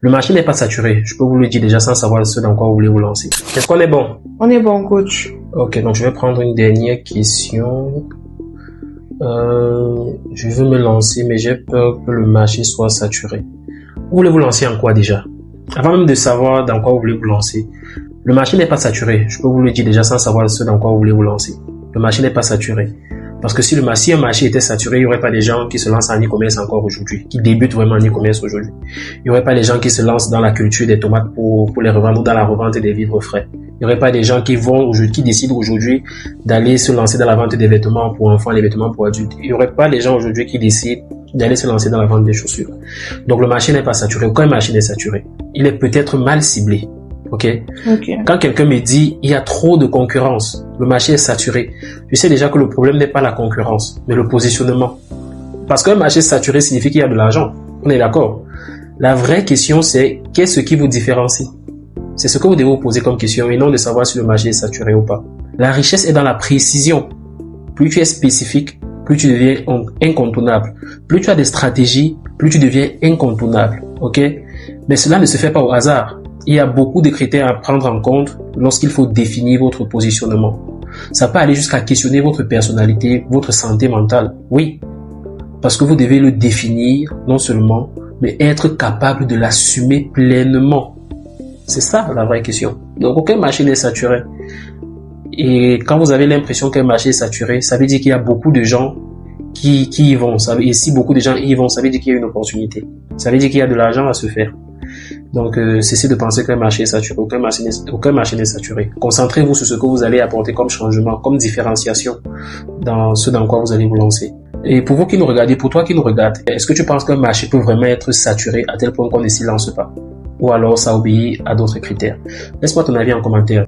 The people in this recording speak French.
Le marché n'est pas saturé, je peux vous le dire déjà sans savoir ce dans quoi vous voulez vous lancer. Est-ce qu'on est bon? On est bon, coach. Ok, donc je vais prendre une dernière question. Je veux me lancer, mais j'ai peur que le marché soit saturé. Vous voulez vous lancer en quoi déjà? Avant même de savoir dans quoi vous voulez vous lancer, le marché n'est pas saturé. Je peux vous le dire déjà sans savoir ce dans quoi vous voulez vous lancer. Le marché n'est pas saturé. Parce que si un marché était saturé, il n'y aurait pas des gens qui se lancent en e-commerce encore aujourd'hui, qui débutent vraiment en e-commerce aujourd'hui. Il n'y aurait pas des gens qui se lancent dans la culture des tomates pour les revendre ou dans la revente des vivres frais. Il n'y aurait pas des gens qui décident aujourd'hui d'aller se lancer dans la vente des vêtements pour enfants, les vêtements pour adultes. Il n'y aurait pas des gens aujourd'hui qui décident d'aller se lancer dans la vente des chaussures. Donc le marché n'est pas saturé. Aucun marché n'est saturé. Il est peut-être mal ciblé. Okay. Quand quelqu'un me dit il y a trop de concurrence, le marché est saturé, je sais déjà que le problème n'est pas la concurrence, mais le positionnement. Parce qu'un marché saturé signifie qu'il y a de l'argent. On est d'accord. La vraie question, c'est qu'est-ce qui vous différencie? C'est ce que vous devez vous poser comme question et non de savoir si le marché est saturé ou pas. La richesse est dans la précision. Plus tu es spécifique, plus tu deviens incontournable. Plus tu as des stratégies, plus tu deviens incontournable. Ok? Mais cela ne se fait pas au hasard. Il y a beaucoup de critères à prendre en compte lorsqu'il faut définir votre positionnement. Ça peut aller jusqu'à questionner votre personnalité, votre santé mentale. Oui, parce que vous devez le définir non seulement, mais être capable de l'assumer pleinement. C'est ça la vraie question. Donc aucun marché n'est saturé. Et quand vous avez l'impression qu'un marché est saturé, ça veut dire qu'il y a beaucoup de gens qui y vont. Et si beaucoup de gens y vont, ça veut dire qu'il y a une opportunité. Ça veut dire qu'il y a de l'argent à se faire. Donc, cessez de penser qu'un marché est saturé. Aucun marché n'est saturé. Concentrez-vous sur ce que vous allez apporter comme changement, comme différenciation dans ce dans quoi vous allez vous lancer. Et pour vous qui nous regardez, pour toi qui nous regarde, est-ce que tu penses qu'un marché peut vraiment être saturé à tel point qu'on ne s'y lance pas? Ou alors ça obéit à d'autres critères? Laisse-moi ton avis en commentaire.